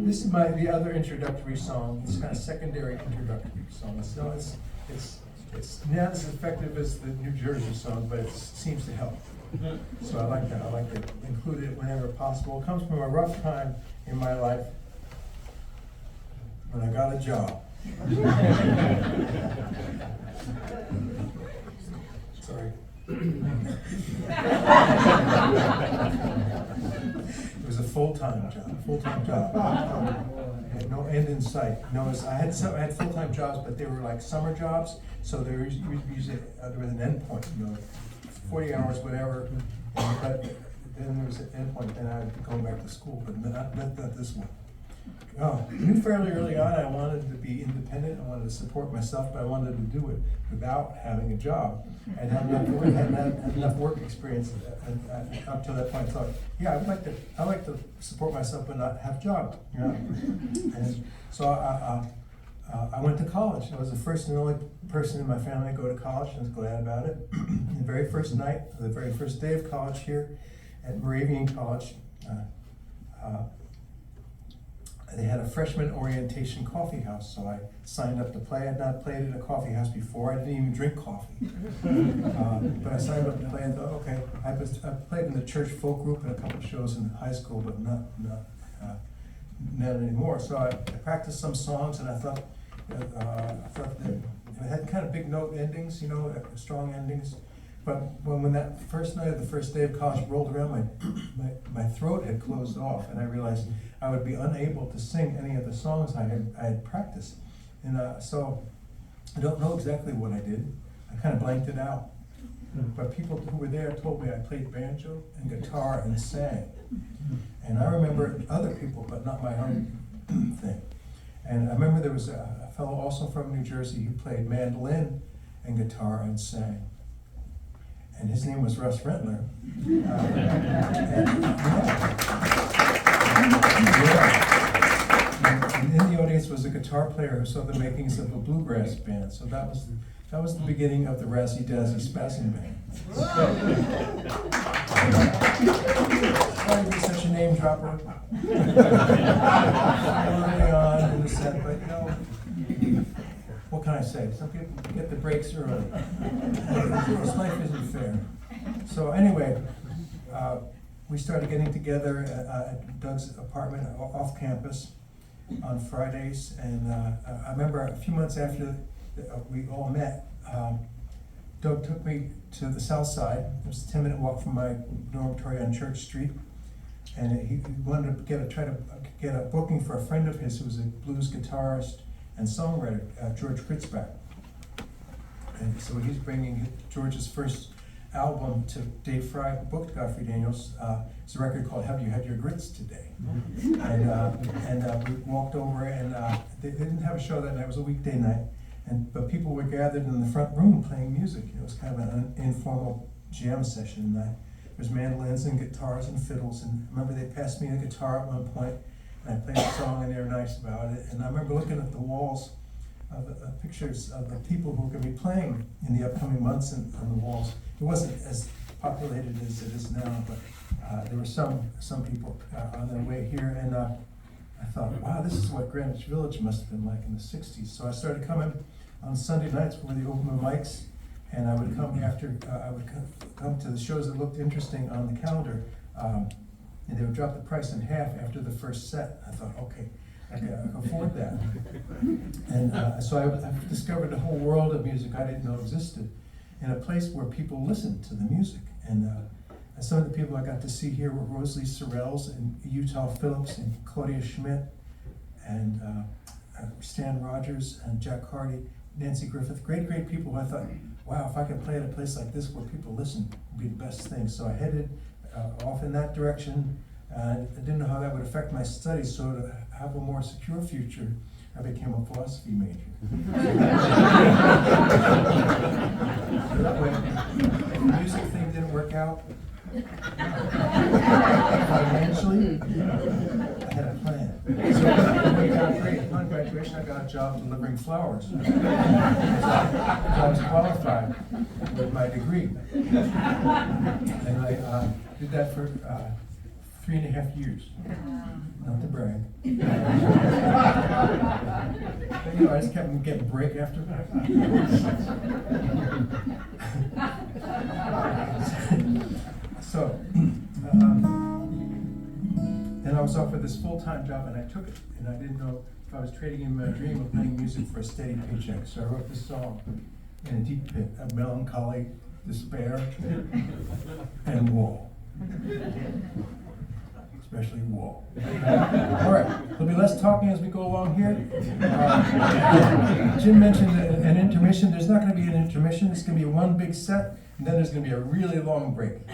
This is the other introductory song. It's kind of secondary introductory song. So it's not as effective as the New Jersey song, but it seems to help. So I like that. I like to include it whenever possible. It comes from a rough time in my life when I got a job. Sorry. It was a full-time job. Had no end in sight. I had full-time jobs, but they were like summer jobs, so there was usually there was an end point, 40 hours, whatever. But then there was an end point. Then I would go back to school, but not this one. I knew fairly early on I wanted to be independent. I wanted to support myself, but I wanted to do it without having a job. I hadn't had enough work experience up to that point. I thought, yeah, I like to support myself but not have a job. And so I went to college. I was the first and only person in my family to go to college. I was glad about it. The very first night, the very first day of college here at Moravian College, they had a freshman orientation coffee house, so I signed up to play. I had not played at a coffee house before. I didn't even drink coffee. But I signed up to play and thought, okay. I played in the church folk group and a couple of shows in high school, but not anymore. So I practiced some songs, and I thought that it had kind of big note endings, strong endings. But when that first night of the first day of college rolled around, my throat had closed off, and I realized I would be unable to sing any of the songs I had practiced. And so I don't know exactly what I did. I kind of blanked it out. But people who were there told me I played banjo and guitar and sang. And I remember other people, but not my own thing. And I remember there was a fellow also from New Jersey who played mandolin and guitar and sang. And his name was Russ Rentler. And in the audience was a guitar player who saw the makings of a bluegrass band. So that was the beginning of the Razzie Dazzy Spazzing Band. Sorry to be such a name dropper. Early on in the set, but what can I say? Some people get the breaks early. This life isn't fair. So anyway, we started getting together at Doug's apartment off campus on Fridays, and I remember a few months after we all met, Doug took me to the south side. It was a 10-minute walk from my dormitory on Church Street, and he wanted to try to get a booking for a friend of his who was a blues guitarist and songwriter, George Kritzbach. And so he's bringing George's first album to Dave Fry, who booked Godfrey Daniels. It's a record called Have You Had Your Grits Today? And we walked over, and they didn't have a show that night. It was a weekday night, but people were gathered in the front room playing music. It was kind of an informal jam session. And there was mandolins and guitars and fiddles. And I remember they passed me a guitar at one point, and I played a song, and they were nice about it. And I remember looking at the walls of the pictures of the people who were going to be playing in the upcoming months on the walls. It wasn't as populated as it is now, but there were some people on their way here, and I thought, wow, this is what Greenwich Village must have been like in the 60s. So I started coming on Sunday nights where they opened the mics, and I would come come to the shows that looked interesting on the calendar, and they would drop the price in half after the first set. I thought, okay, I can afford that. And so I discovered a whole world of music I didn't know existed, in a place where people listened to the music. And some of the people I got to see here were Rosalie Sorrells and Utah Phillips and Claudia Schmidt and Stan Rogers and Jack Hardy, Nancy Griffith, great people who I thought, wow, if I could play at a place like this where people listen, it would be the best thing. So I headed off in that direction. I didn't know how that would affect my studies, so to have a more secure future, I became a philosophy major. So that way, if the music thing didn't work out financially, I had a plan. So when we got great. Upon graduation, I got a job delivering flowers. I was qualified with my degree. And I did that for 3.5 years. Not to brag. know, I just kept getting break after break. So, then I was offered this full-time job, and I took it, and I didn't know if I was trading in my dream of playing music for a steady paycheck. So I wrote this song in a deep pit of melancholy, despair, and woe. Especially woe. All right, there'll be less talking as we go along here. Jim mentioned an intermission. There's not going to be an intermission. It's going to be one big set, and then there's going to be a really long break.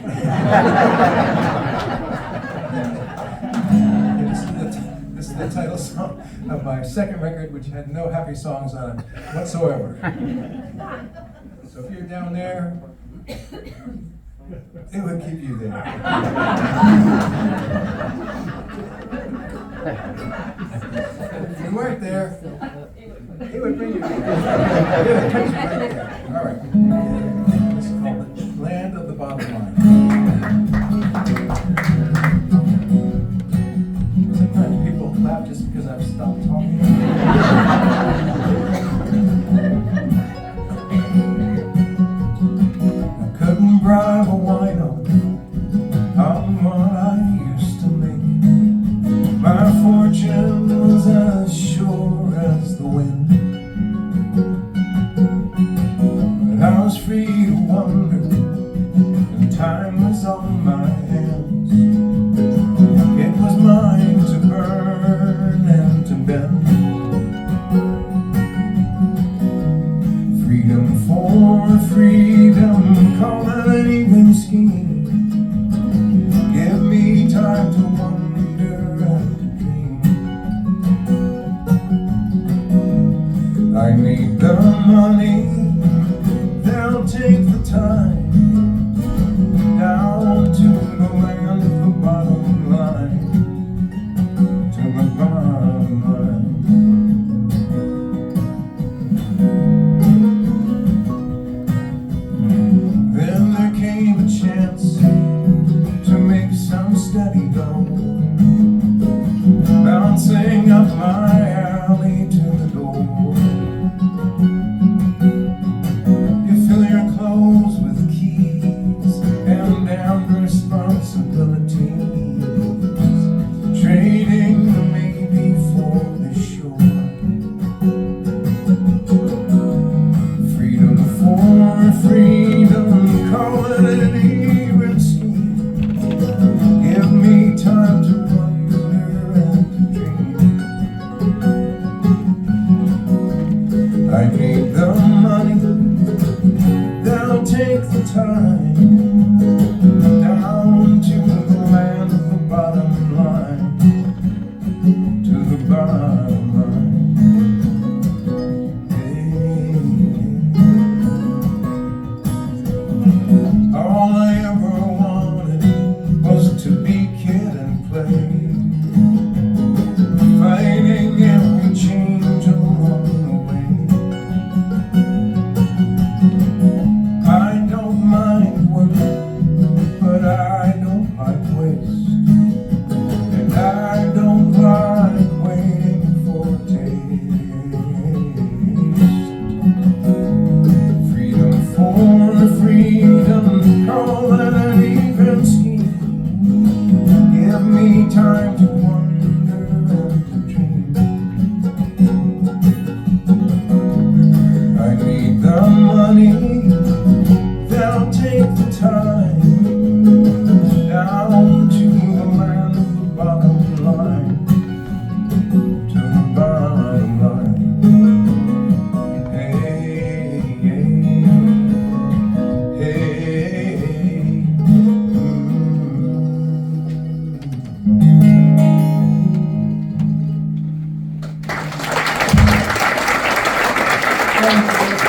This is the title song of my second record, which had no happy songs on it whatsoever. So if you're down there, it would keep you there. If you weren't there, it would bring you there. It would catch you right there. All right. This is called The Land of the Bottom Line. Sometimes people clap just because I've stopped talking. Bribe a wino on what I used to make. My fortune was as sure as the wind, but I was free to wander, and time was on my hands. It was mine to burn and to bend. Freedom for freedom, call it anything scheme. Give me time to wonder and to dream. I need the money, they'll take the time down to the land of the bottom line, to the bottom line. Then there came a chance to make some steady dough, bouncing up my alley to the